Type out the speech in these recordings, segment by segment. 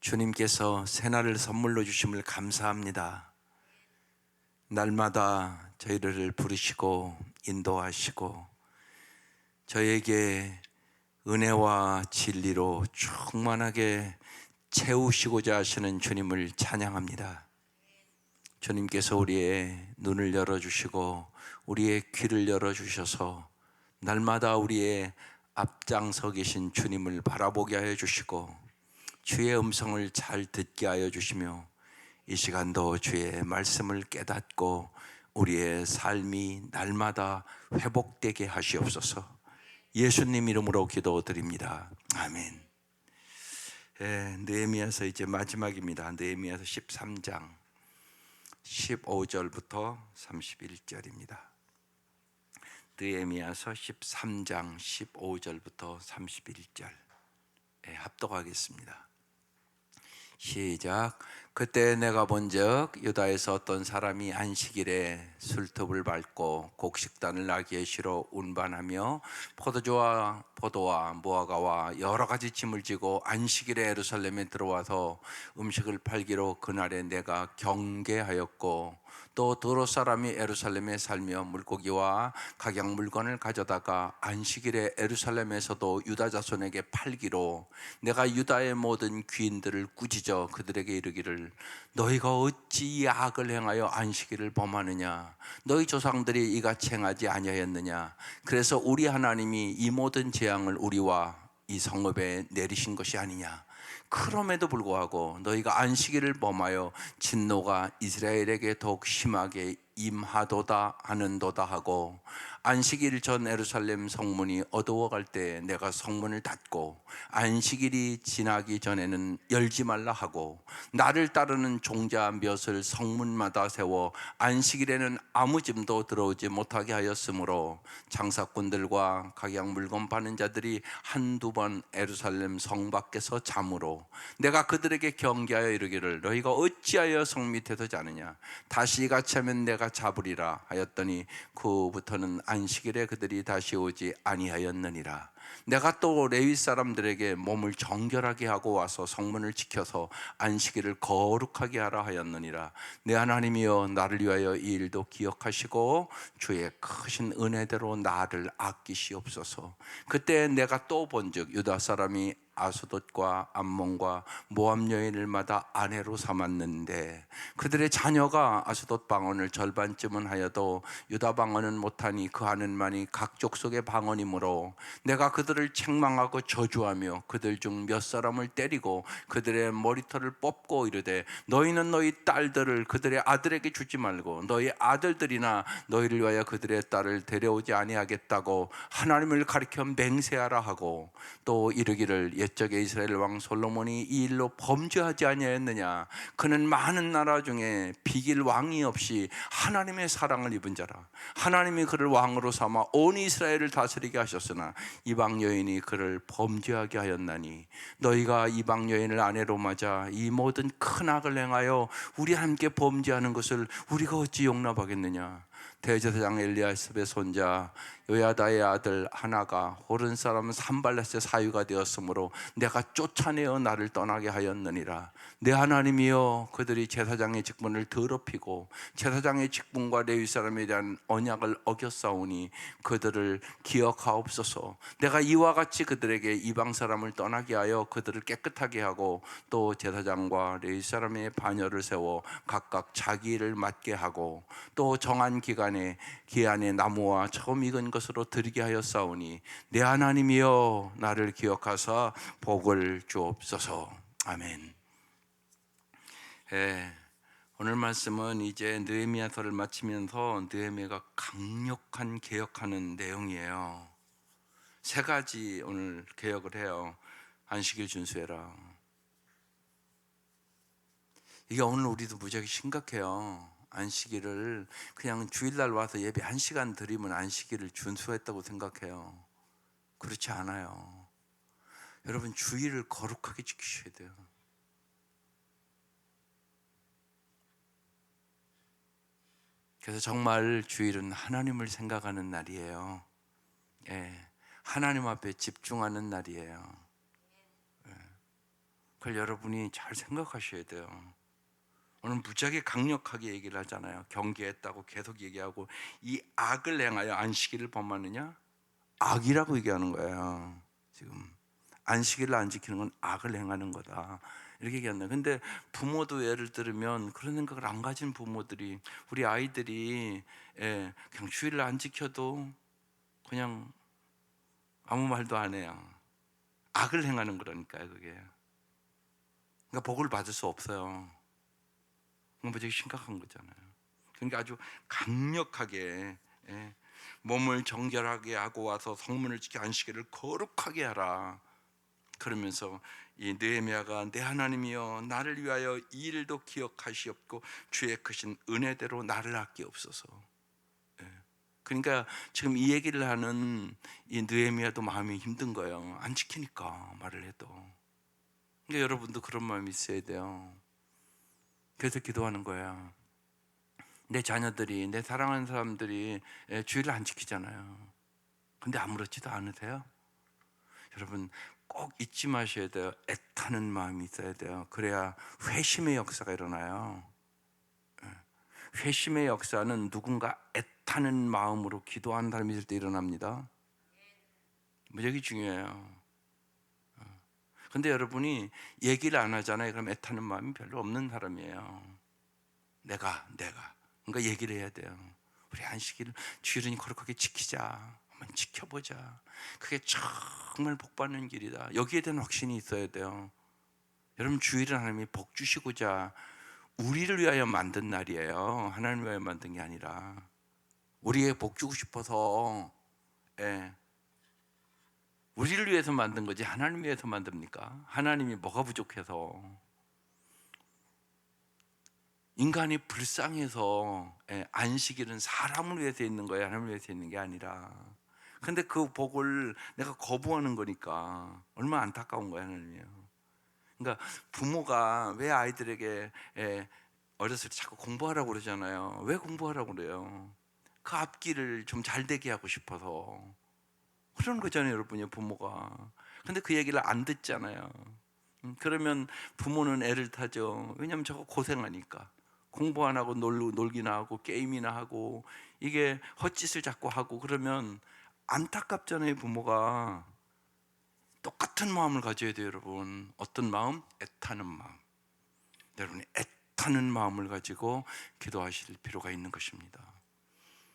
주님께서 새날을 선물로 주심을 감사합니다. 날마다 저희를 부르시고 인도하시고 저에게 은혜와 진리로 충만하게 채우시고자 하시는 주님을 찬양합니다. 주님께서 우리의 눈을 열어주시고 우리의 귀를 열어주셔서 날마다 우리의 앞장서 계신 주님을 바라보게 하여 주시고 주의 음성을 잘 듣게 하여 주시며 이 시간도 주의 말씀을 깨닫고 우리의 삶이 날마다 회복되게 하시옵소서. 예수님 이름으로 기도드립니다. 아멘. 느헤미야서 이제 마지막입니다. 느헤미야서 13장 15절부터 31절입니다. 느헤미야서 13장 15절부터 31절 합독하겠습니다. 시작. 그때 내가 본즉 유다에서 어떤 사람이 안식일에 술톱을 밟고 곡식단을 나귀의 시로 운반하며 포도와 무화과와 여러 가지 짐을 지고 안식일에 예루살렘에 들어와서 음식을 팔기로 그날에 내가 경계하였고 또 도로 사람이 예루살렘에 살며 물고기와 각양 물건을 가져다가 안식일에 예루살렘에서도 유다 자손에게 팔기로 내가 유다의 모든 귀인들을 꾸짖어 그들에게 이르기를 너희가 어찌 이 악을 행하여 안식일을 범하느냐? 너희 조상들이 이같이 행하지 아니하였느냐? 그래서 우리 하나님이 이 모든 재앙을 우리와 이 성읍에 내리신 것이 아니냐? 그럼에도 불구하고 너희가 안식일을 범하여 진노가 이스라엘에게 더욱 심하게 임하도다 하는도다 하고 안식일 전 예루살렘 성문이 어두워갈 때 내가 성문을 닫고 안식일이 지나기 전에는 열지 말라 하고 나를 따르는 종자 몇을 성문마다 세워 안식일에는 아무 짐도 들어오지 못하게 하였으므로 장사꾼들과 각양 물건 파는 자들이 한두 번 예루살렘 성 밖에서 잠으로 내가 그들에게 경계하여 이르기를 너희가 어찌하여 성 밑에서 자느냐? 다시 같이 하면 내가 잡으리라 하였더니 그 후부터는 안식일에 그들이 다시 오지 아니하였느니라. 내가 또 레위 사람들에게 몸을 정결하게 하고 와서 성문을 지켜서 안식일을 거룩하게 하라 하였느니라. 내 하나님이여 나를 위하여 이 일도 기억하시고 주의 크신 은혜대로 나를 아끼시옵소서. 그때 내가 또 본즉 유다 사람이 아수돗과 암몬과 모압 여인을마다 아내로 삼았는데 그들의 자녀가 아수돗 방언을 절반쯤은 하여도 유다 방언은 못하니 그 하는만이 각 족속의 방언이므로 내가 그들을 책망하고 저주하며 그들 중 몇 사람을 때리고 그들의 머리털을 뽑고 이르되 너희는 너희 딸들을 그들의 아들에게 주지 말고 너희 아들들이나 너희를 위하여 그들의 딸을 데려오지 아니하겠다고 하나님을 가리켜 맹세하라 하고 또 이르기를 옛적에 이스라엘 왕 솔로몬이 이 일로 범죄하지 아니하였느냐? 그는 많은 나라 중에 비길 왕이 없이 하나님의 사랑을 입은 자라. 하나님이 그를 왕으로 삼아 온 이스라엘을 다스리게 하셨으나 이방 여인이 그를 범죄하게 하였나니 너희가 이방 여인을 아내로 맞아 이 모든 큰 악을 행하여 우리 함께 범죄하는 것을 우리가 어찌 용납하겠느냐? 대제사장 엘리야십의 손자 요야다의 아들 하나가 호른 사람 산발렛의 사유가 되었으므로 내가 쫓아내어 나를 떠나게 하였느니라. 내 하나님이여 그들이 제사장의 직분을 더럽히고 제사장의 직분과 레위 사람에 대한 언약을 어겼사오니 그들을 기억하옵소서. 내가 이와 같이 그들에게 이방 사람을 떠나게 하여 그들을 깨끗하게 하고 또 제사장과 레위 사람의 반열을 세워 각각 자기 일을 맡게 하고 또 정한 기한에 나무와 처음 익은 것으로 드리게 하였사오니 내 하나님이여 나를 기억하사 복을 주옵소서. 아멘. 오늘 말씀은 이제 느헤미야서를 마치면서 느헤미야가 강력한 개혁하는 내용이에요. 세 가지 오늘 개혁을 해요. 안식일 준수해라. 이게 오늘 우리도 무지하게 심각해요. 안식일을 그냥 주일날 와서 예배 1시간 드리면 안식일을 준수했다고 생각해요. 그렇지 않아요. 여러분 주일을 거룩하게 지키셔야 돼요. 그래서 정말 주일은 하나님을 생각하는 날이에요. 하나님 앞에 집중하는 날이에요. 그걸 여러분이 잘 생각하셔야 돼요. 오늘 무지하게 강력하게 얘기를 하잖아요. 경계했다고 계속 얘기하고, 이 악을 행하여 안식일을 범하느냐? 악이라고 얘기하는 거예요. 지금 안식일을 안 지키는 건 악을 행하는 거다, 이렇게 얘기한다. 근데 부모도 예를 들으면 그런 생각을 안 가진 부모들이, 우리 아이들이 그냥 주일을 안 지켜도 그냥 아무 말도 안 해요. 악을 행하는 거라니까요, 그게. 그러니까 복을 받을 수 없어요. 그건 되게 심각한 거잖아요. 그러니까 아주 강력하게 몸을 정결하게 하고 와서 성문을 지켜 안식일을 거룩하게 하라. 그러면서 이 느헤미야가, 내 하나님이여 나를 위하여 이 일도 기억하시옵고 주의 크신 은혜대로 나를 아끼옵소서. 그러니까 지금 이 얘기를 하는 이 느헤미야도 마음이 힘든 거예요. 안 지키니까, 말을 해도. 그러니까 여러분도 그런 마음이 있어야 돼요. 그래서 기도하는 거야. 내 자녀들이, 내 사랑하는 사람들이 주일을 안 지키잖아요. 근데 아무렇지도 않으세요? 여러분 꼭 잊지 마셔야 돼요. 애타는 마음이 있어야 돼요. 그래야 회심의 역사가 일어나요. 회심의 역사는 누군가 애타는 마음으로 기도하는 사람이 있을 때 일어납니다. 무지하게 중요해요. 근데 여러분이 얘기를 안 하잖아요. 그럼 애타는 마음이 별로 없는 사람이에요. 내가 그러니까 얘기를 해야 돼요. 우리 안식일을 주일은 거룩하게 지키자. 한번 지켜보자. 그게 정말 복 받는 길이다. 여기에 대한 확신이 있어야 돼요. 여러분, 주일은 하나님이 복 주시고자 우리를 위하여 만든 날이에요. 하나님을 위하여 만든 게 아니라 우리에게 복 주고 싶어서, 우리를 위해서 만든 거지 하나님 위해서 만듭니까? 하나님이 뭐가 부족해서? 인간이 불쌍해서 안식일은 사람을 위해서 있는 거예요. 하나님을 위해서 있는 게 아니라. 근데 그 복을 내가 거부하는 거니까 얼마나 안타까운 거예요, 하나님이요. 그러니까 부모가 왜 아이들에게 어렸을 때 자꾸 공부하라고 그러잖아요. 왜 공부하라고 그래요? 그 앞길을 좀 잘 되게 하고 싶어서 그런 거잖아요, 여러분이, 부모가. 근데 그 얘기를 안 듣잖아요. 그러면 부모는 애를 타죠. 왜냐하면 저거 고생하니까. 공부 안 하고 놀기나 하고 게임이나 하고 이게 헛짓을 자꾸 하고 그러면 안타깝잖아요, 부모가. 똑같은 마음을 가져야 돼요, 여러분. 어떤 마음? 애타는 마음. 여러분이 애타는 마음을 가지고 기도하실 필요가 있는 것입니다.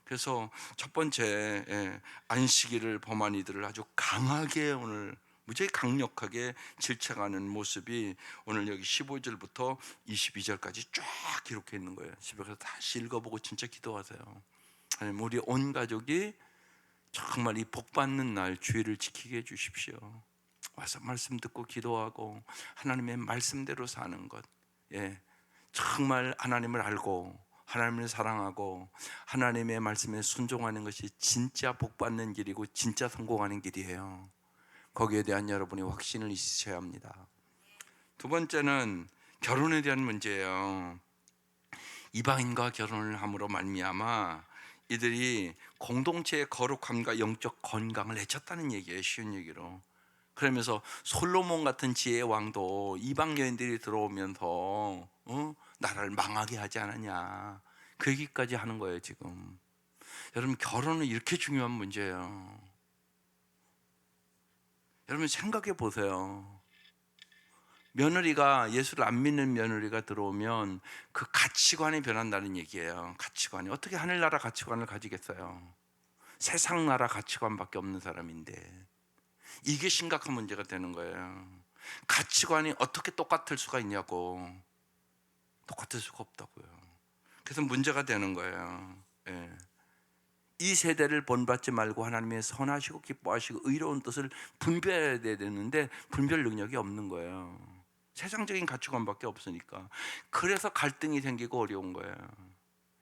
그래서 첫 번째, 안식일을 범한 이들을 아주 강하게, 오늘 무지하게 강력하게 질책하는 모습이 오늘 여기 15절부터 22절까지 쫙 기록해 있는 거예요. 집에 가서 다시 읽어보고 진짜 기도하세요. 하나님, 우리 온 가족이 정말 이 복 받는 날 주일을 지키게 해주십시오. 와서 말씀 듣고 기도하고 하나님의 말씀대로 사는 것, 정말 하나님을 알고 하나님을 사랑하고 하나님의 말씀에 순종하는 것이 진짜 복 받는 길이고 진짜 성공하는 길이에요. 거기에 대한 여러분이 확신을 있으셔야 합니다. 두 번째는 결혼에 대한 문제예요. 이방인과 결혼을 함으로 말미암아 이들이 공동체의 거룩함과 영적 건강을 해쳤다는 얘기예요. 쉬운 얘기로. 그러면서 솔로몬 같은 지혜의 왕도 이방 여인들이 들어오면서 나라를 망하게 하지 않았냐, 그 얘기까지 하는 거예요. 지금 여러분, 결혼은 이렇게 중요한 문제예요. 여러분 생각해 보세요. 며느리가, 예수를 안 믿는 며느리가 들어오면 그 가치관이 변한다는 얘기예요. 가치관이 어떻게 하늘나라 가치관을 가지겠어요? 세상 나라 가치관밖에 없는 사람인데. 이게 심각한 문제가 되는 거예요. 가치관이 어떻게 똑같을 수가 있냐고. 똑같을 수가 없다고요. 그래서 문제가 되는 거예요. 이 세대를 본받지 말고 하나님의 선하시고 기뻐하시고 의로운 뜻을 분별해야 되는데 분별 능력이 없는 거예요. 세상적인 가치관밖에 없으니까. 그래서 갈등이 생기고 어려운 거예요.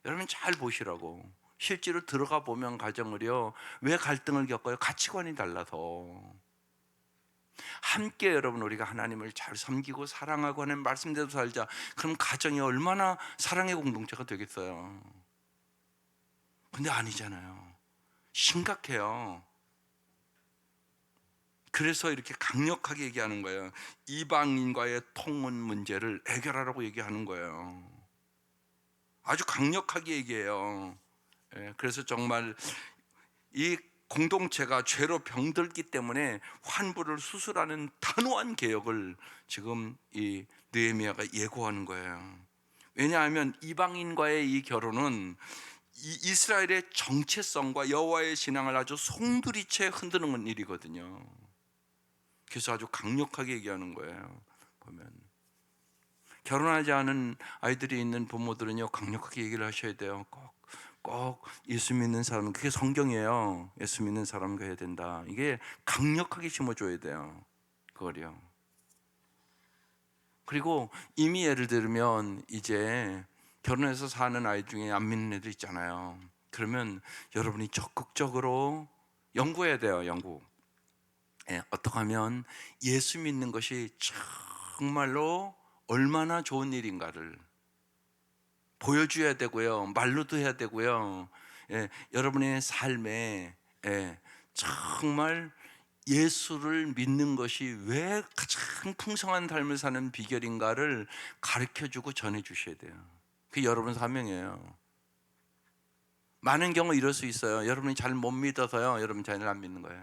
여러분 잘 보시라고. 실제로 들어가 보면 가정을요, 왜 갈등을 겪어요? 가치관이 달라서. 함께 여러분, 우리가 하나님을 잘 섬기고 사랑하고 하는 말씀대로 살자. 그럼 가정이 얼마나 사랑의 공동체가 되겠어요. 근데 아니잖아요. 심각해요. 그래서 이렇게 강력하게 얘기하는 거예요. 이방인과의 통혼 문제를 해결하라고 얘기하는 거예요. 아주 강력하게 얘기해요. 그래서 정말 이 공동체가 죄로 병들기 때문에 환부를 수술하는 단호한 개혁을 지금 이 느헤미야가 예고하는 거예요. 왜냐하면 이방인과의 이 결혼은 이스라엘의 정체성과 여호와의 신앙을 아주 송두리째 흔드는 일이거든요. 그래서 아주 강력하게 얘기하는 거예요. 보면 결혼하지 않은 아이들이 있는 부모들은요, 강력하게 얘기를 하셔야 돼요. 꼭 예수 믿는 사람은, 그게 성경이에요. 예수 믿는 사람과 해야 된다. 이게 강력하게 심어줘야 돼요. 그거요. 그리고 이미 예를 들면 이제 결혼해서 사는 아이 중에 안 믿는 애들 있잖아요. 그러면 여러분이 적극적으로 연구해야 돼요. 연구. 어떻게 하면 예수 믿는 것이 정말로 얼마나 좋은 일인가를 보여줘야 되고요. 말로도 해야 되고요. 여러분의 삶에 정말 예수를 믿는 것이 왜 가장 풍성한 삶을 사는 비결인가를 가르쳐주고 전해주셔야 돼요. 그게 여러분 사명이에요. 많은 경우 이럴 수 있어요. 여러분이 잘 못 믿어서요, 여러분 자녀를 안 믿는 거예요.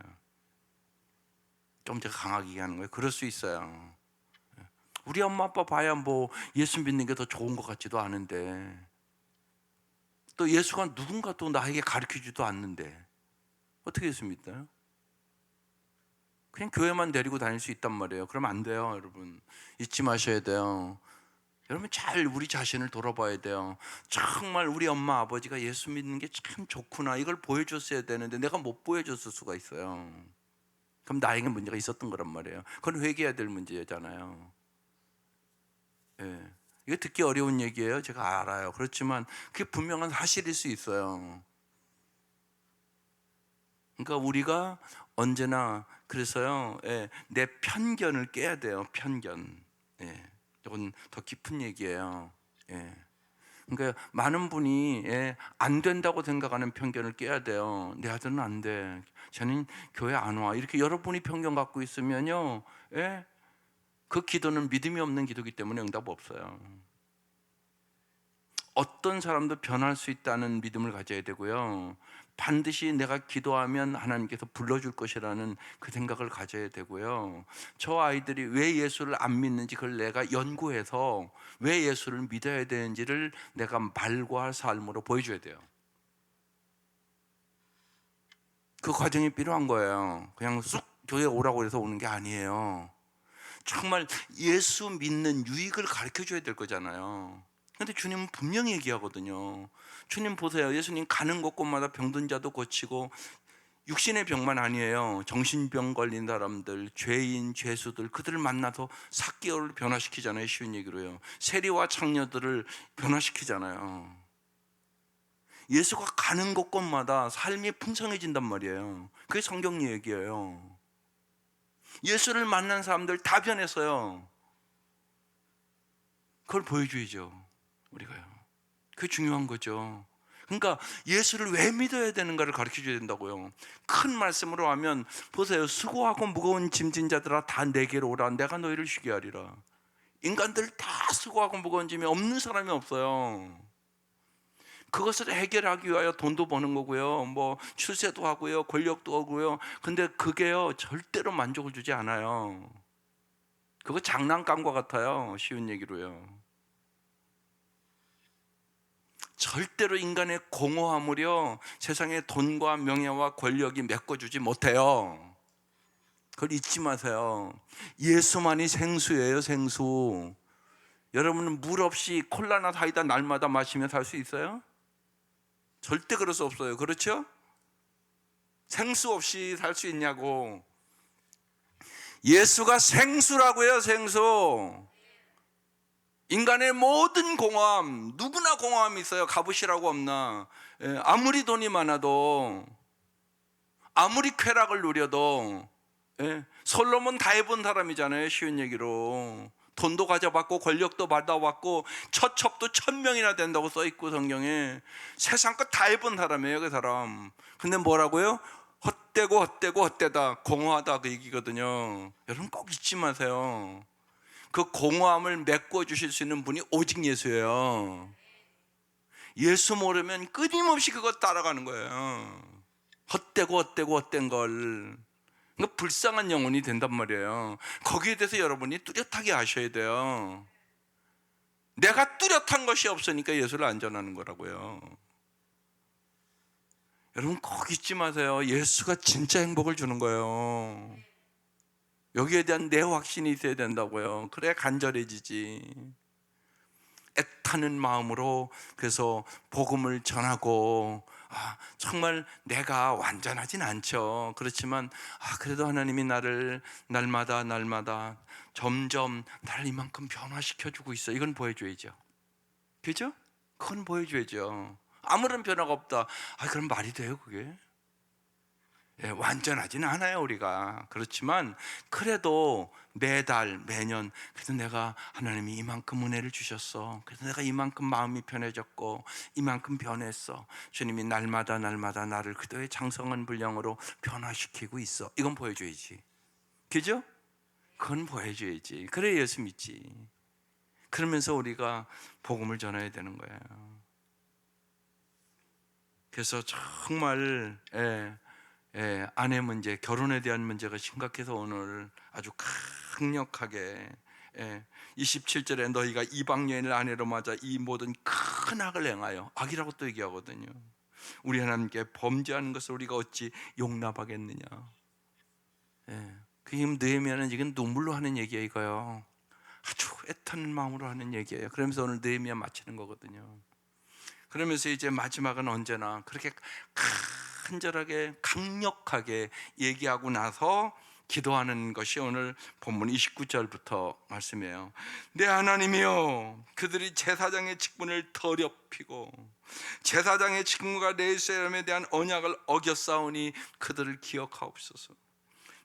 좀 제가 강하게 얘기하는 거예요. 그럴 수 있어요. 우리 엄마 아빠 봐야 뭐 예수 믿는 게 더 좋은 것 같지도 않은데, 또 예수가 누군가 또 나에게 가르쳐주지도 않는데 어떻게 예수 믿어요? 그냥 교회만 데리고 다닐 수 있단 말이에요. 그러면 안 돼요. 여러분 잊지 마셔야 돼요. 여러분 잘 우리 자신을 돌아봐야 돼요. 정말 우리 엄마 아버지가 예수 믿는 게 참 좋구나, 이걸 보여줬어야 되는데 내가 못 보여줬을 수가 있어요. 그럼 나에게 문제가 있었던 거란 말이에요. 그건 회개해야 될 문제잖아요. 이거 듣기 어려운 얘기예요. 제가 알아요. 그렇지만 그게 분명한 사실일 수 있어요. 그러니까 우리가 언제나 그래서요, 내 편견을 깨야 돼요. 편견. 이건 더 깊은 얘기예요. 그러니까 많은 분이 안 된다고 생각하는 편견을 깨야 돼요. 내 아들은 안 돼, 쟤는 교회 안 와, 이렇게 여러분이 편견 갖고 있으면요, 그 기도는 믿음이 없는 기도이기 때문에 응답 없어요. 어떤 사람도 변할 수 있다는 믿음을 가져야 되고요, 반드시 내가 기도하면 하나님께서 불러줄 것이라는 그 생각을 가져야 되고요, 저 아이들이 왜 예수를 안 믿는지 그걸 내가 연구해서 왜 예수를 믿어야 되는지를 내가 말과 삶으로 보여줘야 돼요. 그 과정이 필요한 거예요. 그냥 쑥 교회 오라고 해서 오는 게 아니에요. 정말 예수 믿는 유익을 가르쳐줘야 될 거잖아요. 근데 주님은 분명히 얘기하거든요. 주님 보세요. 예수님 가는 곳곳마다 병든 자도 고치고, 육신의 병만 아니에요. 정신병 걸린 사람들, 죄인, 죄수들, 그들을 만나서 삭개를 변화시키잖아요. 쉬운 얘기로요. 세리와 창녀들을 변화시키잖아요. 예수가 가는 곳곳마다 삶이 풍성해진단 말이에요. 그게 성경 얘기예요. 예수를 만난 사람들 다 변했어요. 그걸 보여줘야죠, 우리가요. 그게 중요한 거죠. 그러니까 예수를 왜 믿어야 되는가를 가르쳐줘야 된다고요. 큰 말씀으로 하면 보세요. 수고하고 무거운 짐진 자들아 다 내게로 오라, 내가 너희를 쉬게 하리라. 인간들 다 수고하고 무거운 짐이 없는 사람이 없어요. 그것을 해결하기 위하여 돈도 버는 거고요, 뭐 출세도 하고요, 권력도 하고요. 근데 그게요 절대로 만족을 주지 않아요. 그거 장난감과 같아요. 쉬운 얘기로요. 절대로 인간의 공허함을요 세상의 돈과 명예와 권력이 메꿔주지 못해요. 그걸 잊지 마세요. 예수만이 생수예요. 생수. 여러분은 물 없이 콜라나 사이다 날마다 마시며 살 수 있어요? 절대 그럴 수 없어요. 그렇죠? 생수 없이 살 수 있냐고. 예수가 생수라고요. 생수. 인간의 모든 공허함, 누구나 공허함이 있어요. 값으시라고 없나. 아무리 돈이 많아도, 아무리 쾌락을 누려도, 솔로몬 다 해본 사람이잖아요. 쉬운 얘기로. 돈도 가져봤고 권력도 받아왔고 처첩도 1000명이나 된다고 써있고 성경에. 세상 것 다 해본 사람이에요, 그 사람. 근데 뭐라고요? 헛되다, 공허하다 그 얘기거든요. 여러분 꼭 잊지 마세요. 그 공허함을 메꿔 주실 수 있는 분이 오직 예수예요. 예수 모르면 끊임없이 그거 따라가는 거예요. 헛된 걸. 그러니까 불쌍한 영혼이 된단 말이에요. 거기에 대해서 여러분이 뚜렷하게 아셔야 돼요. 내가 뚜렷한 것이 없으니까 예수를 안 전하는 거라고요. 여러분 꼭 잊지 마세요. 예수가 진짜 행복을 주는 거예요. 여기에 대한 내 확신이 있어야 된다고요. 그래야 간절해지지. 애타는 마음으로 그래서 복음을 전하고, 정말 내가 완전하진 않죠. 그렇지만 그래도 하나님이 나를 날마다 점점 나를 이만큼 변화시켜주고 있어. 이건 보여줘야죠. 그죠? 그건 보여줘야죠. 아무런 변화가 없다. 그럼 말이 돼요 그게? 완전하지는 않아요 우리가. 그렇지만 그래도 매달 매년 그래도 내가 하나님이 이만큼 은혜를 주셨어. 그래서 내가 이만큼 마음이 편해졌고 이만큼 변했어. 주님이 날마다 나를 그대의 장성한 분량으로 변화시키고 있어. 이건 보여줘야지. 그죠? 그건 보여줘야지. 그래 예수 믿지. 그러면서 우리가 복음을 전해야 되는 거예요. 그래서 정말 아내 문제, 결혼에 대한 문제가 심각해서 오늘 아주 강력하게 27절에 너희가 이방 여인을 아내로 맞아 이 모든 큰 악을 행하여, 악이라고 또 얘기하거든요. 우리 하나님께 범죄하는 것을 우리가 어찌 용납하겠느냐. 그 느헤미야는 지금 눈물로 하는 얘기예요. 이거요. 아주 애타는 마음으로 하는 얘기예요. 그러면서 오늘 느헤미야 마치는 거거든요. 그러면서 이제 마지막은 언제나 그렇게 간절하게 강력하게 얘기하고 나서 기도하는 것이 오늘 본문 29절부터 말씀이에요. 내 하나님이여, 그들이 제사장의 직분을 더럽히고 제사장의 직분과 내 이스라엘에 대한 언약을 어겼사오니 그들을 기억하옵소서.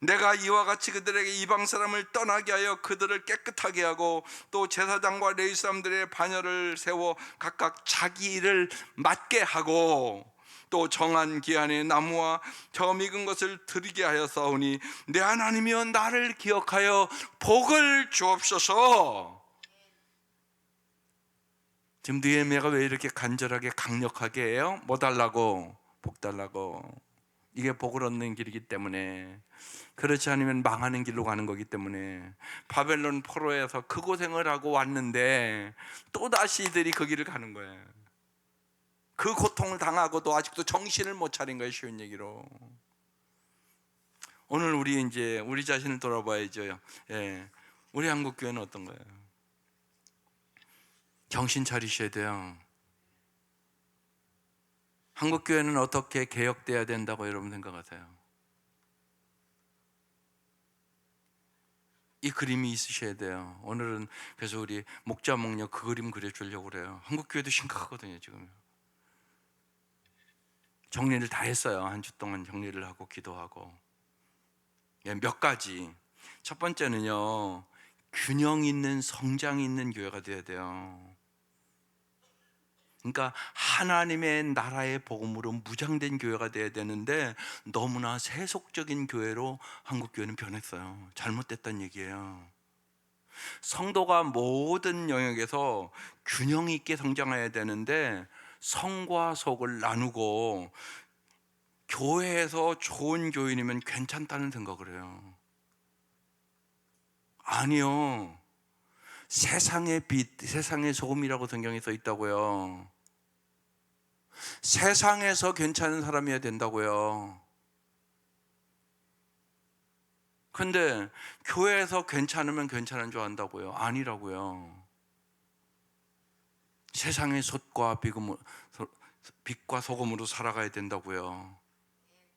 내가 이와 같이 그들에게 이방 사람을 떠나게 하여 그들을 깨끗하게 하고 또 제사장과 레위 사람들의 반열을 세워 각각 자기 일을 맡게 하고 또 정한 기한에 나무와 점 익은 것을 드리게 하였사오니 내 하나님이여 나를 기억하여 복을 주옵소서. 지금 느헤미야가 왜 이렇게 간절하게 강력하게 해요? 뭐 달라고? 복 달라고. 이게 복을 얻는 길이기 때문에. 그렇지 않으면 망하는 길로 가는 거기 때문에. 바벨론 포로에서 그 고생을 하고 왔는데 또다시 이들이 그 길을 가는 거예요. 그 고통을 당하고도 아직도 정신을 못 차린 거예요. 쉬운 얘기로. 오늘 우리 자신을 돌아봐야죠. 우리 한국교회는 어떤 거예요? 정신 차리셔야 돼요. 한국교회는 어떻게 개혁돼야 된다고 여러분 생각하세요? 이 그림이 있으셔야 돼요. 오늘은 그래서 우리 목자 목녀 그 그림 그려주려고 그래요. 한국교회도 심각하거든요 지금. 정리를 다 했어요. 한 주 동안 정리를 하고 기도하고. 몇 가지. 첫 번째는요, 균형 있는 성장 있는 교회가 돼야 돼요. 그러니까 하나님의 나라의 복음으로 무장된 교회가 돼야 되는데 너무나 세속적인 교회로 한국 교회는 변했어요. 잘못됐다는 얘기예요. 성도가 모든 영역에서 균형 있게 성장해야 되는데 성과 속을 나누고 교회에서 좋은 교인이면 괜찮다는 생각을 해요. 아니요. 세상의 빛, 세상의 소금이라고 성경에 써 있다고요. 세상에서 괜찮은 사람이어야 된다고요. 근데 교회에서 괜찮으면 괜찮은 줄 안다고요? 아니라고요. 세상의 빛과 소금으로 살아가야 된다고요.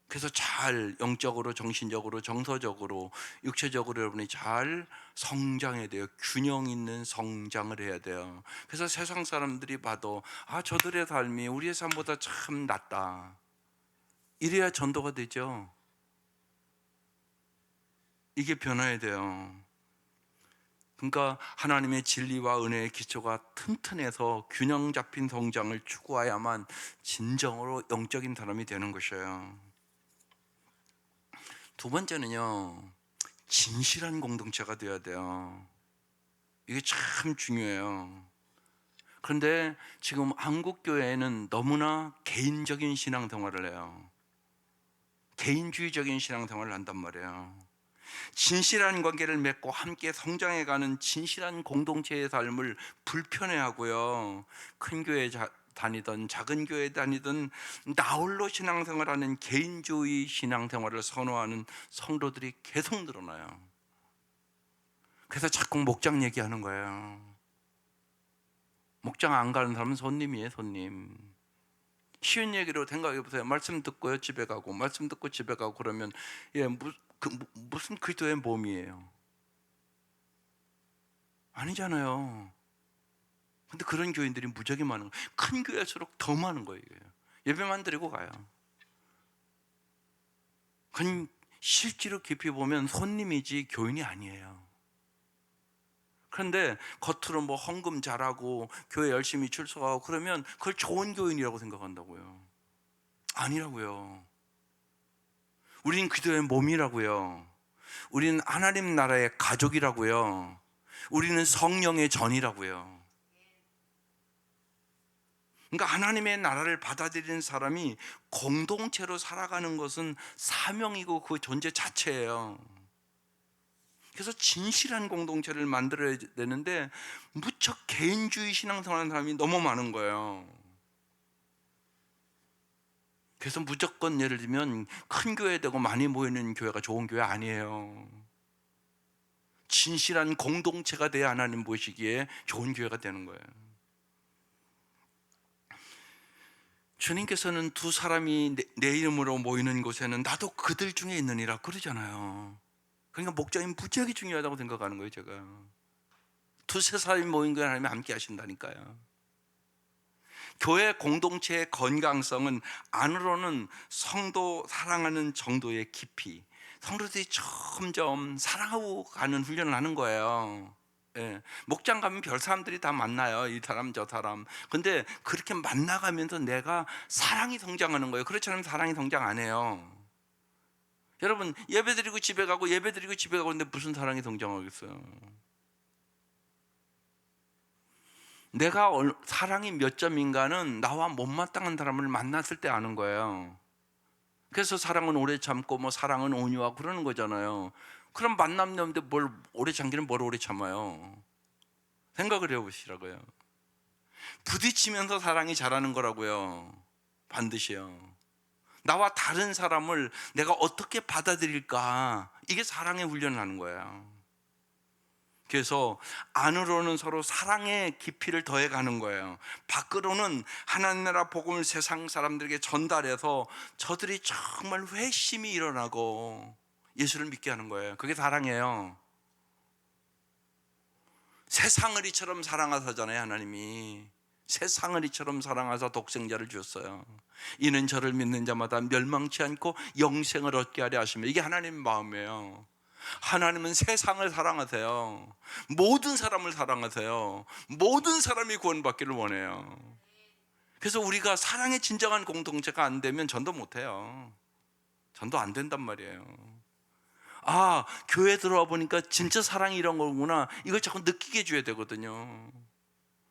그래서 잘 영적으로, 정신적으로, 정서적으로, 육체적으로 여러분이 잘 성장해야 돼요. 균형 있는 성장을 해야 돼요. 그래서 세상 사람들이 봐도 저들의 삶이 우리의 삶보다 참 낫다. 이래야 전도가 되죠. 이게 변화해야 돼요. 그러니까 하나님의 진리와 은혜의 기초가 튼튼해서 균형 잡힌 성장을 추구해야만 진정으로 영적인 사람이 되는 것이에요. 두 번째는요, 진실한 공동체가 되어야 돼요. 이게 참 중요해요. 그런데 지금 한국 교회에는 너무나 개인적인 신앙생활을 해요. 개인주의적인 신앙생활을 한단 말이에요. 진실한 관계를 맺고 함께 성장해가는 진실한 공동체의 삶을 불편해하고요. 큰 교회 다니든 작은 교회 다니든 나홀로 신앙생활하는 개인주의 신앙생활을 선호하는 성도들이 계속 늘어나요. 그래서 자꾸 목장 얘기하는 거예요. 목장 안 가는 사람은 손님이에요, 손님. 쉬운 얘기로 생각해 보세요. 말씀 듣고요, 집에 가고, 말씀 듣고 집에 가고 그러면 무슨 그리스도의 몸이에요? 아니잖아요. 근데 그런 교인들이 무지하게 많은 거예요. 큰 교회일수록 더 많은 거예요. 예배만 드리고 가요. 그건 실제로 깊이 보면 손님이지 교인이 아니에요. 그런데 겉으로 뭐 헌금 잘하고 교회 열심히 출석하고 그러면 그걸 좋은 교인이라고 생각한다고요. 아니라고요. 우린 그리스도의 몸이라고요. 우리는 하나님 나라의 가족이라고요. 우리는 성령의 전이라고요. 그러니까 하나님의 나라를 받아들이는 사람이 공동체로 살아가는 것은 사명이고 그 존재 자체예요. 그래서 진실한 공동체를 만들어야 되는데 무척 개인주의 신앙생활하는 사람이 너무 많은 거예요. 그래서 무조건 예를 들면 큰 교회 되고 많이 모이는 교회가 좋은 교회 아니에요. 진실한 공동체가 돼야 하나님 보시기에 좋은 교회가 되는 거예요. 주님께서는 두 사람이 내 이름으로 모이는 곳에는 나도 그들 중에 있느니라 그러잖아요. 그러니까 목장이 무지하게 중요하다고 생각하는 거예요. 제가 두세 사람이 모인 거 하나님이 함께 하신다니까요. 교회 공동체의 건강성은 안으로는 성도 사랑하는 정도의 깊이, 성도들이 점점 사랑하고 가는 훈련을 하는 거예요. 예. 목장 가면 별 사람들이 다 만나요. 이 사람 저 사람. 근데 그렇게 만나가면서 내가 사랑이 성장하는 거예요. 그렇지 않으면 사랑이 성장 안 해요. 여러분 예배드리고 집에 가고 예배드리고 집에 가고 근데 무슨 사랑이 성장하겠어요? 내가 사랑이 몇 점인가는 나와 못마땅한 사람을 만났을 때 아는 거예요. 그래서 사랑은 오래 참고 뭐 사랑은 온유하고 그러는 거잖아요. 그럼 만남는데 뭘 오래 참기는 뭘 오래 참아요? 생각을 해보시라고요. 부딪히면서 사랑이 자라는 거라고요. 반드시요. 나와 다른 사람을 내가 어떻게 받아들일까? 이게 사랑의 훈련을 하는 거예요. 그래서 안으로는 서로 사랑의 깊이를 더해가는 거예요. 밖으로는 하나님 나라 복음을 세상 사람들에게 전달해서 저들이 정말 회심이 일어나고 예수를 믿게 하는 거예요. 그게 사랑이에요. 세상을 이처럼 사랑하사잖아요. 하나님이 세상을 이처럼 사랑하사 독생자를 주었어요. 이는 저를 믿는 자마다 멸망치 않고 영생을 얻게 하려 하시며, 이게 하나님의 마음이에요. 하나님은 세상을 사랑하세요. 모든 사람을 사랑하세요. 모든 사람이 구원받기를 원해요. 그래서 우리가 사랑의 진정한 공동체가 안 되면 전도 못해요. 전도 안 된단 말이에요. 아, 교회 들어와 보니까 진짜 사랑이 이런 거구나, 이걸 자꾸 느끼게 해줘야 되거든요.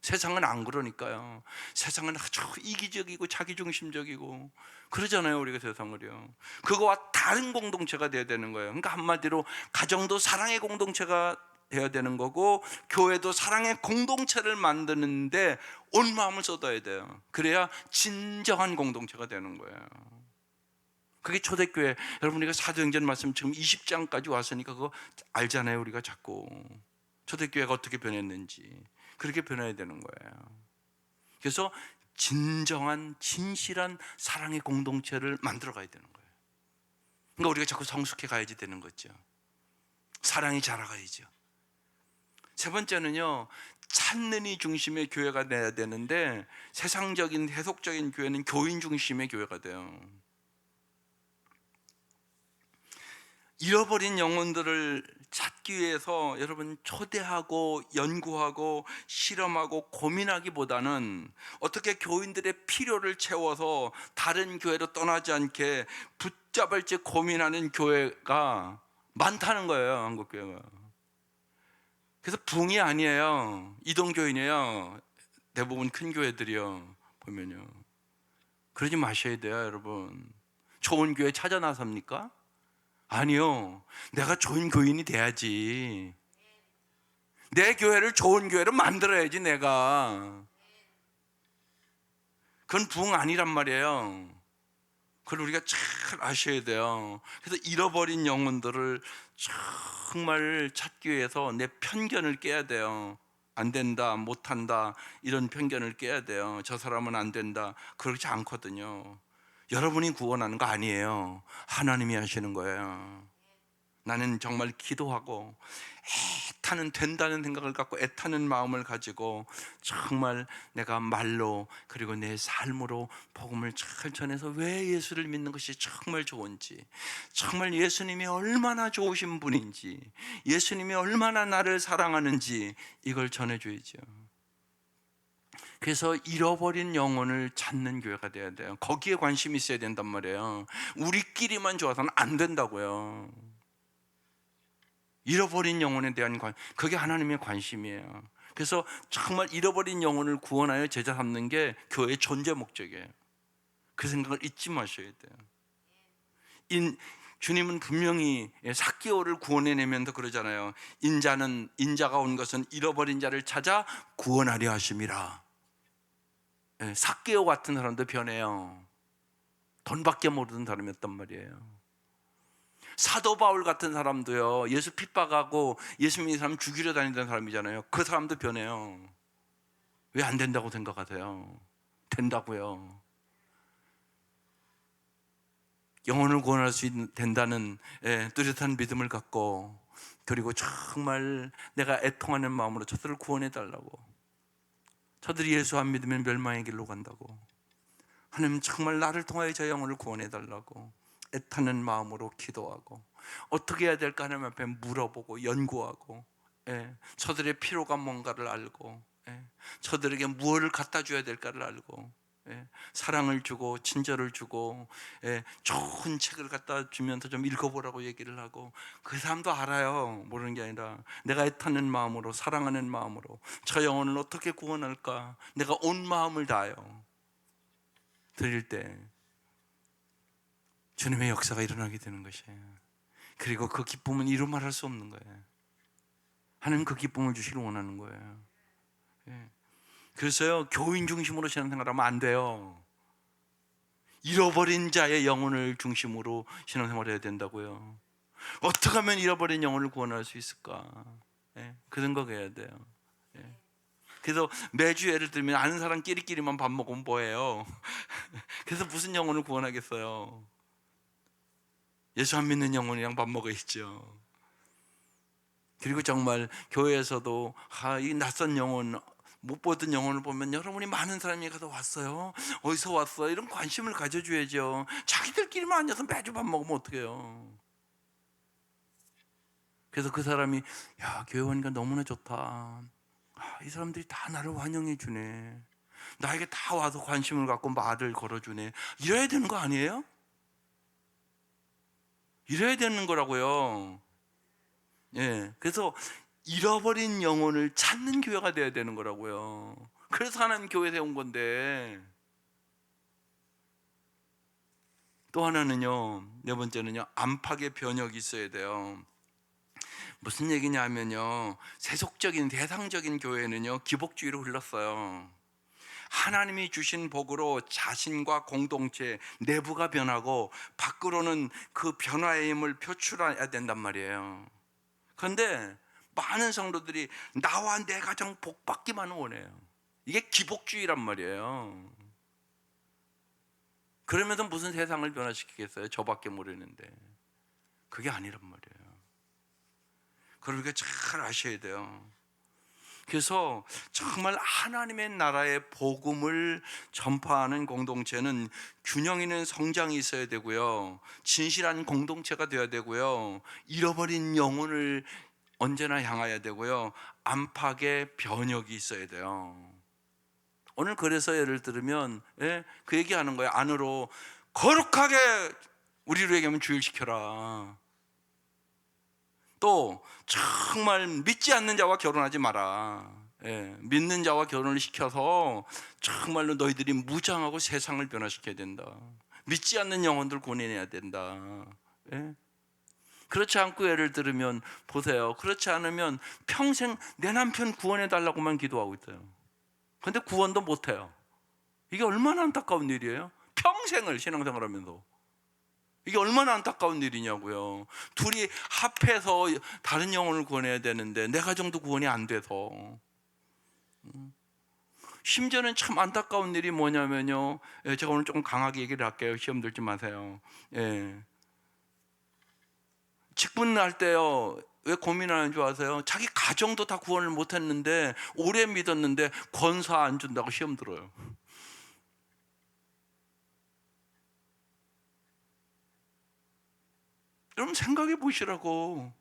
세상은 안 그러니까요. 세상은 아주 이기적이고 자기중심적이고 그러잖아요. 우리가 세상을요. 그거와 다른 공동체가 돼야 되는 거예요. 그러니까 한마디로 가정도 사랑의 공동체가 돼야 되는 거고, 교회도 사랑의 공동체를 만드는데 온 마음을 쏟아야 돼요. 그래야 진정한 공동체가 되는 거예요. 그게 초대교회. 여러분, 우리가 사도행전 말씀 지금 20장까지 왔으니까 그거 알잖아요. 우리가 자꾸 초대교회가 어떻게 변했는지. 그렇게 변해야 되는 거예요. 그래서 진정한 진실한 사랑의 공동체를 만들어 가야 되는 거예요. 그러니까 우리가 자꾸 성숙해 가야지 되는 거죠. 사랑이 자라가야죠. 세 번째는요, 찾는 이 중심의 교회가 돼야 되는데, 세상적인 세속적인 교회는 교인 중심의 교회가 돼요. 잃어버린 영혼들을 찾기 위해서 여러분 초대하고 연구하고 실험하고 고민하기보다는 어떻게 교인들의 필요를 채워서 다른 교회로 떠나지 않게 붙잡을지 고민하는 교회가 많다는 거예요, 한국 교회가. 그래서 붕이 아니에요. 이동교인이에요. 대부분 큰 교회들이요. 보면요. 그러지 마셔야 돼요, 여러분. 좋은 교회 찾아 나섭니까? 아니요. 내가 좋은 교인이 돼야지. 내 교회를 좋은 교회로 만들어야지, 내가. 그건 붕 아니란 말이에요. 그걸 우리가 잘 아셔야 돼요. 그래서 잃어버린 영혼들을 정말 찾기 위해서 내 편견을 깨야 돼요. 안 된다, 못한다, 이런 편견을 깨야 돼요. 저 사람은 안 된다. 그렇지 않거든요. 여러분이 구원하는 거 아니에요. 하나님이 하시는 거예요. 나는 정말 기도하고 애타는 된다는 생각을 갖고 애타는 마음을 가지고 정말 내가 말로 그리고 내 삶으로 복음을 잘 전해서 왜 예수를 믿는 것이 정말 좋은지, 정말 예수님이 얼마나 좋으신 분인지, 예수님이 얼마나 나를 사랑하는지 이걸 전해줘야죠. 그래서 잃어버린 영혼을 찾는 교회가 돼야 돼요. 거기에 관심이 있어야 된단 말이에요. 우리끼리만 좋아서는 안 된다고요. 잃어버린 영혼에 대한 그게 하나님의 관심이에요. 그래서 정말 잃어버린 영혼을 구원하여 제자 삼는 게 교회의 존재 목적이에요. 그 생각을 잊지 마셔야 돼요. 주님은 분명히 삭개오를 구원해내면서 그러잖아요. 인자가 온 것은 잃어버린 자를 찾아 구원하려 하심이라. 삭개오 같은 사람도 변해요. 돈밖에 모르는 사람이었단 말이에요. 사도 바울 같은 사람도요, 예수 핍박하고 예수 믿는 사람 죽이려 다니던 사람이잖아요. 그 사람도 변해요. 왜 안 된다고 생각하세요? 된다고요. 영혼을 구원할 수 된다는 뚜렷한 믿음을 갖고, 그리고 정말 내가 애통하는 마음으로 저들을 구원해 달라고, 저들이 예수 안 믿으면 멸망의 길로 간다고, 하나님 정말 나를 통하여 저 영혼을 구원해 달라고 애타는 마음으로 기도하고, 어떻게 해야 될까 하나님 앞에 물어보고 연구하고, 저들의 필요가 뭔가를 알고, 저들에게 무엇을 갖다 줘야 될까를 알고, 사랑을 주고 친절을 주고, 좋은 책을 갖다 주면서 좀 읽어보라고 얘기를 하고, 그 사람도 알아요. 모르는 게 아니라 내가 애타는 마음으로, 사랑하는 마음으로 저 영혼을 어떻게 구원할까 내가 온 마음을 다하여 드릴 때 주님의 역사가 일어나게 되는 것이에요. 그리고 그 기쁨은 이루 말할 수 없는 거예요. 하나님 그 기쁨을 주시길 원하는 거예요. 그래서요, 교인 중심으로 신앙생활하면 안 돼요. 잃어버린 자의 영혼을 중심으로 신앙생활을 해야 된다고요. 어떻게 하면 잃어버린 영혼을 구원할 수 있을까? 그 생각해야 돼요. 그래서 매주 예를 들면 아는 사람끼리만 밥 먹으면 뭐해요? 그래서 무슨 영혼을 구원하겠어요? 예수 안 믿는 영혼이랑 밥 먹어야죠. 그리고 정말 교회에서도 이 낯선 영혼, 못 보던 영혼을 보면 여러분이 많은 사람이 가서 왔어요, 어디서 왔어요, 이런 관심을 가져줘야죠. 자기들끼리만 앉아서 매주 밥 먹으면 어떡해요? 그래서 그 사람이 교회 오니까 너무나 좋다, 이 사람들이 다 나를 환영해 주네, 나에게 다 와서 관심을 갖고 말을 걸어주네, 이래야 되는 거 아니에요? 이래야 되는 거라고요. 그래서 잃어버린 영혼을 찾는 교회가 되어야 되는 거라고요. 그래서 하나님 교회 세운 건데. 또 하나는요, 네 번째는요, 안팎의 변혁이 있어야 돼요. 무슨 얘기냐면요, 세속적인 세상적인 교회는요 기복주의로 흘렀어요. 하나님이 주신 복으로 자신과 공동체 내부가 변하고 밖으로는 그 변화의 힘을 표출해야 된단 말이에요. 그런데 많은 성도들이 나와 내 가정 복받기만 원해요. 이게 기복주의란 말이에요. 그러면서 무슨 세상을 변화시키겠어요? 저밖에 모르는데. 그게 아니란 말이에요. 그걸 우리가 잘 아셔야 돼요. 그래서 정말 하나님의 나라의 복음을 전파하는 공동체는 균형 있는 성장이 있어야 되고요, 진실한 공동체가 되어야 되고요, 잃어버린 영혼을 언제나 향하여야 되고요, 안팎의 변혁이 있어야 돼요. 오늘 그래서 예를 들으면 그 얘기하는 거예요. 안으로 거룩하게 우리로 얘기하면 주일시켜라. 또 정말 믿지 않는 자와 결혼하지 마라. 믿는 자와 결혼을 시켜서 정말로 너희들이 무장하고 세상을 변화시켜야 된다. 믿지 않는 영혼들 구원해내야 된다. 그렇지 않고 예를 들으면 보세요. 그렇지 않으면 평생 내 남편 구원해달라고만 기도하고 있어요. 근데 구원도 못해요. 이게 얼마나 안타까운 일이에요. 평생을 신앙생활 하면서. 이게 얼마나 안타까운 일이냐고요. 둘이 합해서 다른 영혼을 구원해야 되는데 내 가정도 구원이 안 돼서. 심지어는 참 안타까운 일이 뭐냐면요, 제가 오늘 조금 강하게 얘기를 할게요. 시험 들지 마세요. 직분할 때요, 왜 고민하는 줄 아세요? 자기 가정도 다 구원을 못했는데 오래 믿었는데 권사 안 준다고 시험 들어요. 여러분 생각해 보시라고.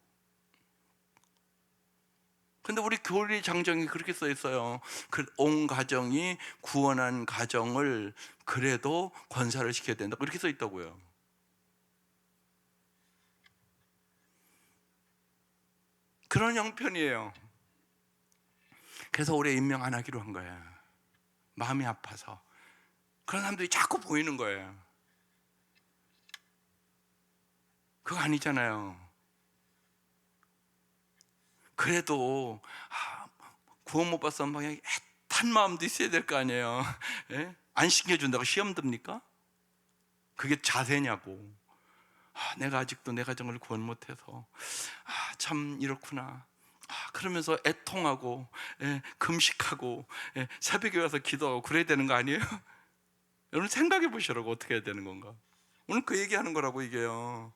근데 우리 교리 장정이 그렇게 써 있어요. 온 가정이 구원한 가정을 그래도 권사를 시켜야 된다, 그렇게 써 있다고요. 그런 형편이에요. 그래서 올해 임명 안 하기로 한 거예요. 마음이 아파서. 그런 사람들이 자꾸 보이는 거예요. 그거 아니잖아요. 그래도 구원 못 받은 방향이 애탄 마음도 있어야 될 거 아니에요. 안 시켜준다고 시험 듭니까? 그게 자세냐고. 내가 아직도 내 가정을 구원 못해서 참 이렇구나. 그러면서 애통하고 금식하고 새벽에 와서 기도하고 그래야 되는 거 아니에요? 여러분 생각해 보시라고. 어떻게 해야 되는 건가? 오늘 그 얘기하는 거라고 이게요.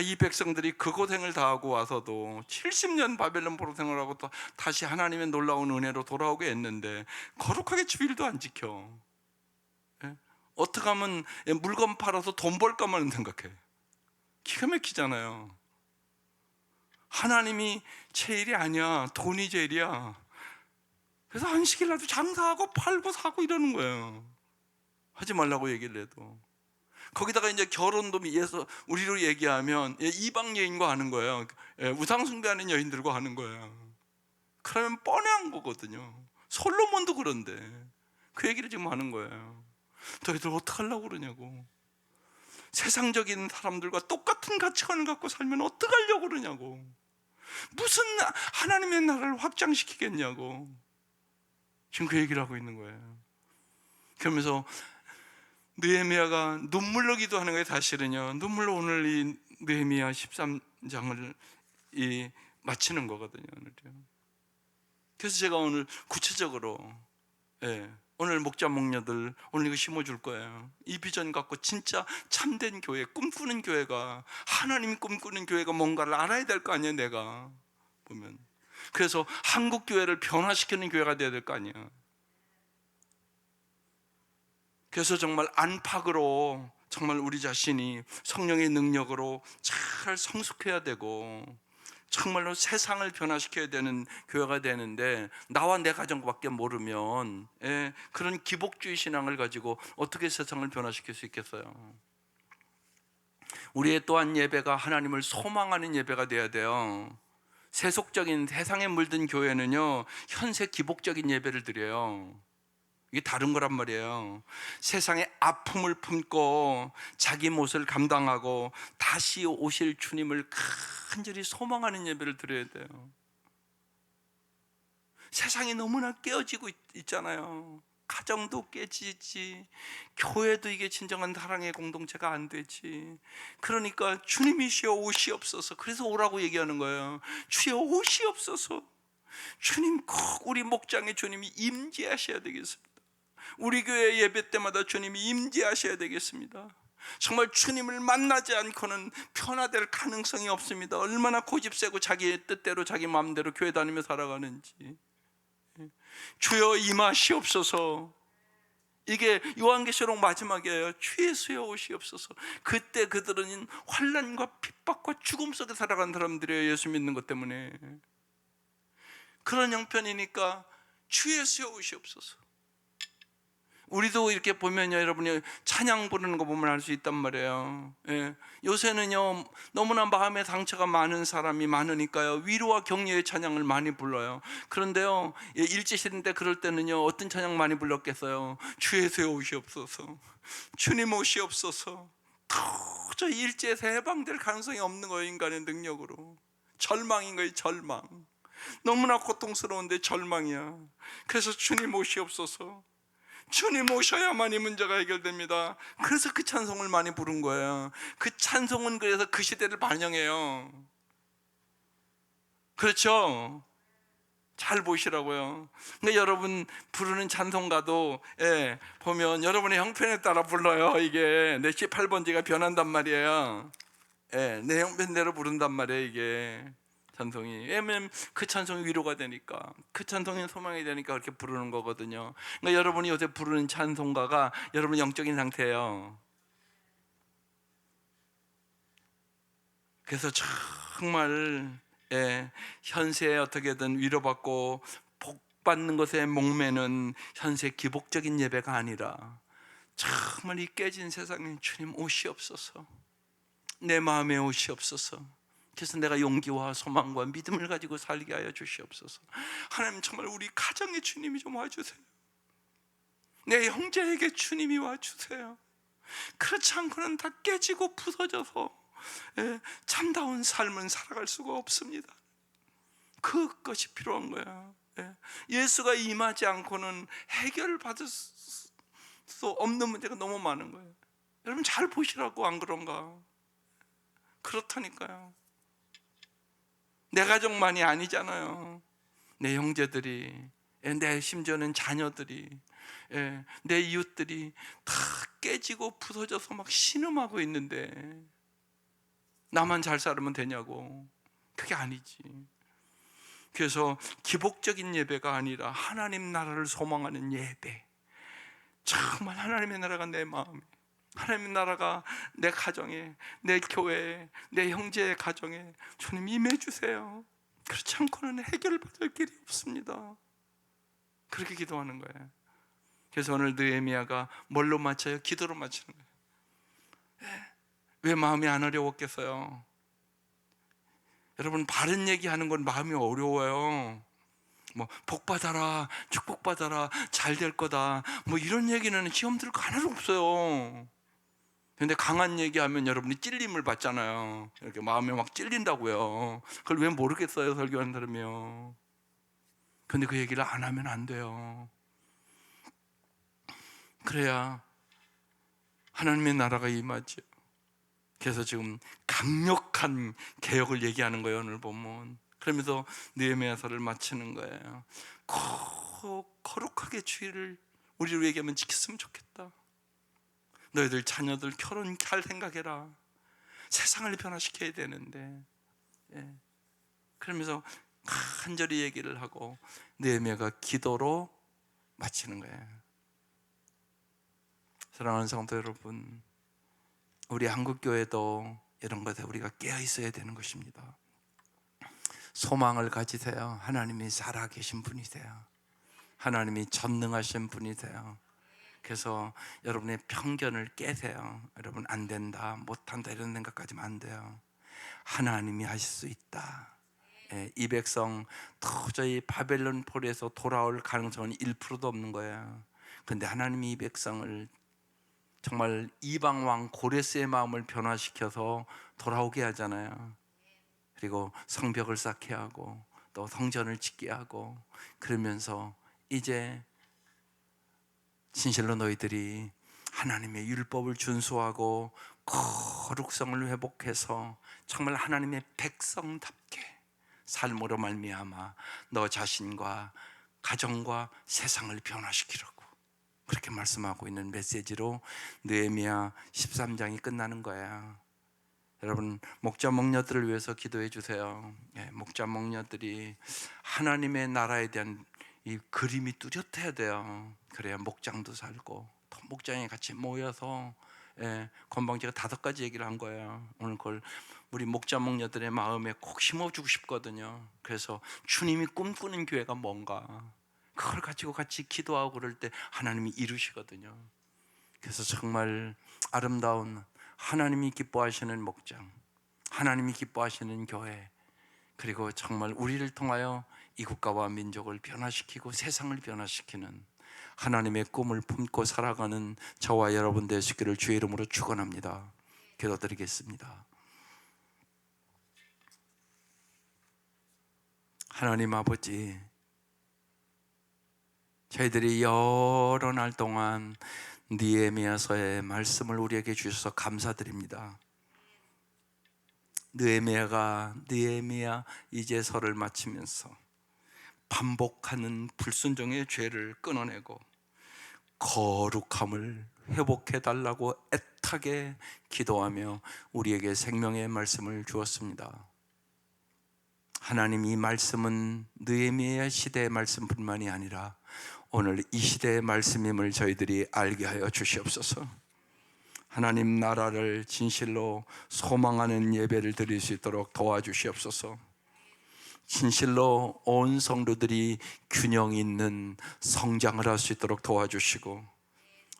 이 백성들이 그 고생을 다하고 와서도 70년 바벨론 포로 생활하고 또 다시 하나님의 놀라운 은혜로 돌아오게 했는데 거룩하게 주일도 안 지켜. 어떻게 하면 물건 팔아서 돈 벌까만 생각해. 기가 막히잖아요. 하나님이 제일이 아니야. 돈이 제일이야. 그래서 안식일날도 장사하고 팔고 사고 이러는 거예요. 하지 말라고 얘기를 해도. 거기다가 이제 결혼도 위해서 우리로 얘기하면 이방 여인과 하는 거예요. 우상 숭배하는 여인들과 하는 거예요. 그러면 뻔한 거거든요. 솔로몬도 그런데 그 얘기를 지금 하는 거예요. 너희들 어떡하려고 그러냐고. 세상적인 사람들과 똑같은 가치관을 갖고 살면 어떡하려고 그러냐고. 무슨 하나님의 나라를 확장시키겠냐고. 지금 그 얘기를 하고 있는 거예요. 그러면서 느헤미야가 눈물로 기도하는 거예요. 사실은요, 눈물로 오늘 이 느헤미야 13장을 마치는 거거든요. 그래서 제가 오늘 구체적으로 오늘 목자 목녀들 오늘 이거 심어줄 거예요. 이 비전 갖고 진짜 참된 교회, 꿈꾸는 교회가, 하나님이 꿈꾸는 교회가 뭔가를 알아야 될 거 아니에요. 내가 보면. 그래서 한국 교회를 변화시키는 교회가 돼야 될 거 아니에요. 그래서 정말 안팎으로 정말 우리 자신이 성령의 능력으로 잘 성숙해야 되고 정말로 세상을 변화시켜야 되는 교회가 되는데, 나와 내 가정밖에 모르면 그런 기복주의 신앙을 가지고 어떻게 세상을 변화시킬 수 있겠어요? 우리의 또한 예배가 하나님을 소망하는 예배가 돼야 돼요. 세속적인 세상에 물든 교회는요, 현세 기복적인 예배를 드려요. 이게 다른 거란 말이에요. 세상의 아픔을 품고 자기 몫을 감당하고 다시 오실 주님을 간절히 소망하는 예배를 드려야 돼요. 세상이 너무나 깨어지고 있잖아요. 가정도 깨지지, 교회도 이게 진정한 사랑의 공동체가 안 되지. 그러니까 주님이시여 오시옵소서. 그래서 오라고 얘기하는 거예요. 주여 오시옵소서. 주님 꼭 우리 목장에 주님이 임재하셔야 되겠습니다. 우리 교회 예배 때마다 주님이 임재하셔야 되겠습니다. 정말 주님을 만나지 않고는 변화될 가능성이 없습니다. 얼마나 고집세고 자기의 뜻대로 자기 마음대로 교회 다니며 살아가는지. 주여 임하시옵소서. 이게 요한계시록 마지막이에요. 주 예수여 오시옵소서. 그때 그들은 환난과 핍박과 죽음 속에 살아간 사람들이에요. 예수 믿는 것 때문에. 그런 형편이니까 주 예수여 오시옵소서. 우리도 이렇게 보면요, 여러분이 찬양 부르는 거 보면 알 수 있단 말이에요. 예. 요새는요 너무나 마음의 상처가 많은 사람이 많으니까요 위로와 격려의 찬양을 많이 불러요. 그런데요 일제시대 때 그럴 때는요 어떤 찬양 많이 불렀겠어요? 주 예수여 오시옵소서, 주님 오시옵소서. 도저히 일제에서 해방될 가능성이 없는 거예요. 인간의 능력으로. 절망인 거예요. 절망. 너무나 고통스러운데 절망이야. 그래서 주님 오시옵소서, 주님 오셔야만 이 문제가 해결됩니다. 그래서 그 찬송을 많이 부른 거예요. 그 찬송은 그래서 그 시대를 반영해요. 그렇죠? 잘 보시라고요. 그러니까 여러분 부르는 찬송가도 보면 여러분의 형편에 따라 불러요. 이게 내 18번지가 변한단 말이에요. 내 형편대로 부른단 말이에요. 이게 찬송이. 왜냐면 그 찬송이 위로가 되니까, 그 찬송이 소망이 되니까 그렇게 부르는 거거든요. 그러니까 여러분이 요새 부르는 찬송가가 여러분 영적인 상태예요. 그래서 정말 현세에 어떻게든 위로받고 복받는 것에 목매는 현세 기복적인 예배가 아니라 정말 이 깨진 세상에 주님 오시옵소서, 내 마음에 오시옵소서. 그래서 내가 용기와 소망과 믿음을 가지고 살게 하여 주시옵소서. 하나님 정말 우리 가정에 주님이 좀 와주세요. 내 형제에게 주님이 와주세요. 그렇지 않고는 다 깨지고 부서져서 참다운 삶은 살아갈 수가 없습니다. 그것이 필요한 거야. 예수가 임하지 않고는 해결받을 수 없는 문제가 너무 많은 거예요. 여러분 잘 보시라고. 안 그런가? 그렇다니까요. 내 가족만이 아니잖아요. 내 형제들이, 내 심지어는 자녀들이, 내 이웃들이 다 깨지고 부서져서 막 신음하고 있는데 나만 잘 살면 되냐고. 그게 아니지. 그래서 기복적인 예배가 아니라 하나님 나라를 소망하는 예배, 정말 하나님의 나라가 내 마음에, 하나님의 나라가 내 가정에, 내 교회에, 내 형제의 가정에 주님 임해주세요. 그렇지 않고는 해결받을 길이 없습니다. 그렇게 기도하는 거예요. 그래서 오늘 느헤미야가 뭘로 맞춰요? 기도로 맞추는 거예요. 왜 마음이 안 어려웠겠어요? 여러분 바른 얘기하는 건 마음이 어려워요. 뭐 복받아라, 축복받아라, 잘 될 거다, 뭐 이런 얘기는 시험 들을 거 하나도 없어요. 근데 강한 얘기하면 여러분이 찔림을 받잖아요. 이렇게 마음에 막 찔린다고요. 그걸 왜 모르겠어요, 설교하는 사람이요. 근데 그 얘기를 안 하면 안 돼요. 그래야 하나님의 나라가 임하죠. 그래서 지금 강력한 개혁을 얘기하는 거예요, 오늘 보면. 그러면서 느헤미야서를 마치는 거예요. 거룩하게 주의를 우리를 얘기하면 지켰으면 좋겠다. 너희들 자녀들 결혼할 생각해라. 세상을 변화시켜야 되는데. 그러면서 간절히 얘기를 하고 느헤미야가 기도로 마치는 거예요. 사랑하는 성도 여러분, 우리 한국교회도 이런 것에 우리가 깨어 있어야 되는 것입니다. 소망을 가지세요. 하나님이 살아계신 분이세요. 하나님이 전능하신 분이세요. 그래서 여러분의 편견을 깨세요. 여러분 안 된다, 못한다 이런 생각 가지면 안 돼요. 하나님이 하실 수 있다. 이 백성 도저히 바벨론 포로에서 돌아올 가능성은 1%도 없는 거예요. 그런데 하나님이 이 백성을 정말 이방 왕 고레스의 마음을 변화시켜서 돌아오게 하잖아요. 그리고 성벽을 쌓게 하고 또 성전을 짓게 하고, 그러면서 이제 진실로 너희들이 하나님의 율법을 준수하고 거룩성을 회복해서 정말 하나님의 백성답게 삶으로 말미암아 너 자신과 가정과 세상을 변화시키라고 그렇게 말씀하고 있는 메시지로 느헤미야 13장이 끝나는 거예요. 여러분 목자 목녀들을 위해서 기도해 주세요. 목자 목녀들이 하나님의 나라에 대한 이 그림이 뚜렷해야 돼요. 그래야 목장도 살고, 또 목장에 같이 모여서, 건방지가 5가지 얘기를 한 거예요. 오늘 그걸 우리 목자 목녀들의 마음에 꼭 심어주고 싶거든요. 그래서 주님이 꿈꾸는 교회가 뭔가, 그걸 가지고 같이 기도하고 그럴 때 하나님이 이루시거든요. 그래서 정말 아름다운 하나님이 기뻐하시는 목장, 하나님이 기뻐하시는 교회, 그리고 정말 우리를 통하여 이 국가와 민족을 변화시키고 세상을 변화시키는 하나님의 꿈을 품고 살아가는 저와 여러분 되시기를 주의 이름으로 축원합니다. 기도드리겠습니다. 하나님 아버지, 저희들이 여러 날 동안 느헤미야서의 말씀을 우리에게 주셔서 감사드립니다. 느헤미야 이제서를 마치면서 반복하는 불순종의 죄를 끊어내고 거룩함을 회복해 달라고 애타게 기도하며 우리에게 생명의 말씀을 주었습니다. 하나님, 이 말씀은 느헤미야 시대의 말씀뿐만이 아니라 오늘 이 시대의 말씀임을 저희들이 알게 하여 주시옵소서. 하나님 나라를 진실로 소망하는 예배를 드릴 수 있도록 도와주시옵소서. 진실로 온 성도들이 균형 있는 성장을 할 수 있도록 도와주시고,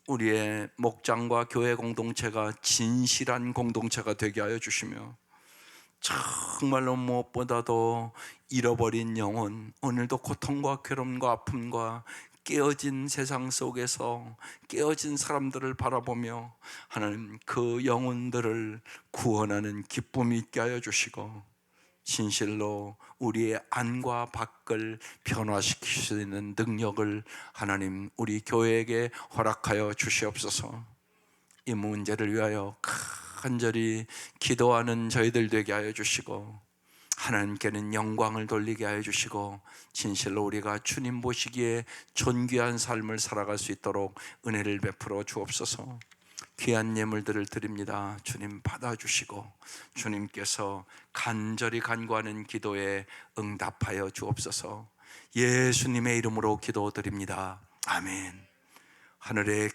우리의 목장과 교회 공동체가 진실한 공동체가 되게 하여 주시며, 정말로 무엇보다도 잃어버린 영혼, 오늘도 고통과 괴로움과 아픔과 깨어진 세상 속에서 깨어진 사람들을 바라보며 하나님 그 영혼들을 구원하는 기쁨이 있게 하여 주시고, 진실로 우리의 안과 밖을 변화시킬 수 있는 능력을 하나님 우리 교회에게 허락하여 주시옵소서. 이 문제를 위하여 간절히 기도하는 저희들 되게 하여 주시고, 하나님께는 영광을 돌리게 하여 주시고, 진실로 우리가 주님 보시기에 존귀한 삶을 살아갈 수 있도록 은혜를 베풀어 주옵소서. 귀한 예물들을 드립니다. 주님 받아주시고 주님께서 간절히 간구하는 기도에 응답하여 주옵소서. 예수님의 이름으로 기도드립니다. 아멘. 하늘에